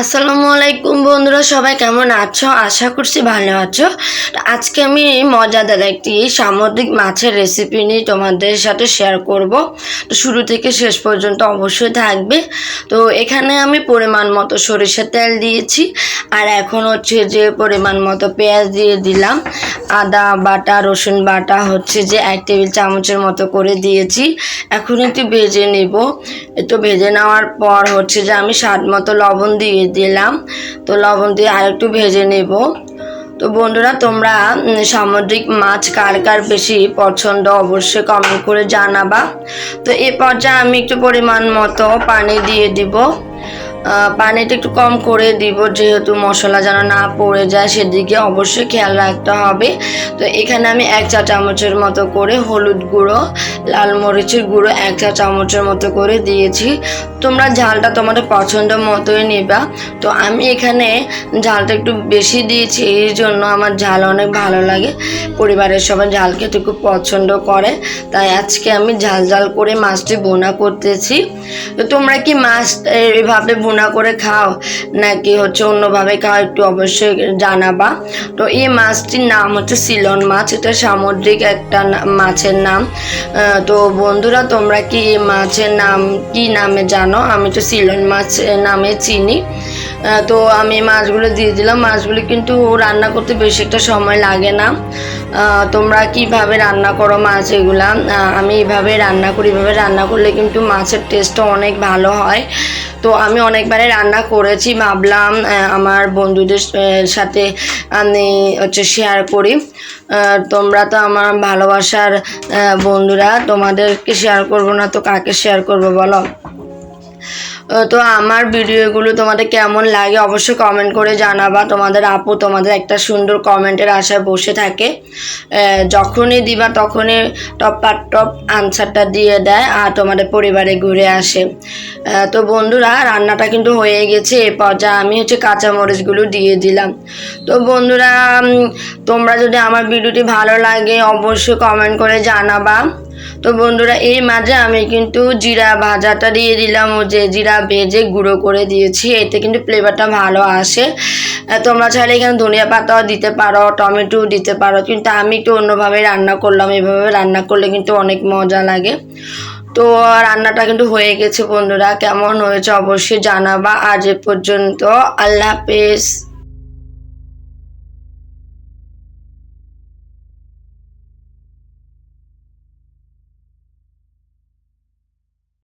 আসসালামু আলাইকুম বন্ধুরা, সবাই কেমন আছো? আশা করছি ভালো আছো। আজকে আমি মজাদার একটি সামুদ্রিক মাছের রেসিপি নিয়ে তোমাদের সাথে শেয়ার করব। তো শুরু থেকে শেষ পর্যন্ত অবশ্যই থাকবে। তো এখানে আমি পরিমাণ মতো সরিষার তেল দিয়েছি, আর এখন হচ্ছে যে পরিমাণ মতো পেঁয়াজ দিয়ে দিলাম, আদা বাটা রসুন বাটা হচ্ছে যে 1 টেবিল চামচের মতো করে দিয়েছি। এখন একটু ভেজে নেব। একটু ভেজে নেওয়ার পর হচ্ছে যে আমি স্বাদ মতো লবণ দিয়ে দিলাম। তো লবণ দিয়ে আরেকটু ভেজে নেব। তো বন্ধুরা, তোমরা সামুদ্রিক মাছ কার কার বেশি পছন্দ অবশ্যই কমেন্ট করে জানাবা। তো এই পর্যায়ে আমি একটু পরিমাণ মতো পানি দিয়ে দিব। পানিটা একটু কম করে দিব, যেহেতু মশলা যেন না পড়ে যায় সেদিকে অবশ্যই খেয়াল রাখতে হবে। তো এখানে আমি 1 চা চামচের মতো করে হলুদ গুঁড়ো, লাল মরিচের গুঁড়ো 1 চা চামচের মতো করে দিয়েছি। তোমরা ঝালটা তোমাদের পছন্দ মতোই নেবা। তো আমি এখানে ঝালটা একটু বেশি দিয়েছি, এই জন্য আমার ঝাল অনেক ভালো লাগে। পরিবারের সবাই ঝাল খেতে খুব পছন্দ করে, তাই আজকে আমি ঝাল ঝাল করে মাছটি ভুনা করতেছি। তো তোমরা কি মাছ এভাবে ভুনা করে খাও নাকি হচ্ছে অন্যভাবে খাও, একটু অবশ্যই জানাবা। তো এই মাছটির নাম হচ্ছে সিলন মাছ, এটা সামুদ্রিক একটা মাছের নাম। তো বন্ধুরা, তোমরা কি এই মাছের নাম কি নামে জানো? আমি তো সিলন মাছ নামে চিনি। তো আমি মাছগুলো দিয়ে দিলাম। মাছগুলো কিন্তু রান্না করতে বেশি একটা সময় লাগে না। তোমরা কিভাবে রান্না করো মাছ এগুলা? আমি এইভাবে রান্না করি। এইভাবে রান্না করলে কিন্তু মাছের টেস্টটা অনেক ভালো হয়। তো আমি অনেকবারে রান্না করেছি, ভাবলাম আমার বন্ধুদের সাথে আমি হচ্ছে শেয়ার করি। তোমরা তো আমার ভালোবাসার বন্ধুরা, তোমাদেরকে শেয়ার করব না তো কাকে শেয়ার করব বলো? তো আমার ভিডিওগুলো তোমাদের কেমন লাগে অবশ্যই কমেন্ট করে জানাবা। তোমাদের আপু তোমাদের একটা সুন্দর কমেন্টের আশায় বসে থাকে, যখনই দিবা তখনই টপ আনসারটা দিয়ে দেয় আর তোমাদের পরিবারে ঘুরে আসে। তো বন্ধুরা, রান্নাটা কিন্তু হয়ে গেছে। এ পর্যায়ে আমি হচ্ছে কাঁচামরিচগুলো দিয়ে দিলাম। তো বন্ধুরা, তোমরা যদি আমার ভিডিওটি ভালো লাগে অবশ্যই কমেন্ট করে জানাবা। তো বন্ধুরা, এই মাঝে আমি কিন্তু জিরা ভাজাটা দিয়ে দিলাম, ও যে জিরা ভেজে গুঁড়ো করে দিয়েছি, এতে কিন্তু ফ্লেভারটা ভালো আসে। তোমরা চাইলে এখানে ধনিয়া পাতাও দিতে পারো, টমেটো দিতে পারো, কিন্তু আমি একটু অন্যভাবে রান্না করলাম। এভাবে রান্না করলে কিন্তু অনেক মজা লাগে। তো রান্নাটা কিন্তু হয়ে গেছে বন্ধুরা, কেমন হয়েছে অবশ্যই জানাবা। আজ এ পর্যন্ত, আল্লাহ হাফেজ।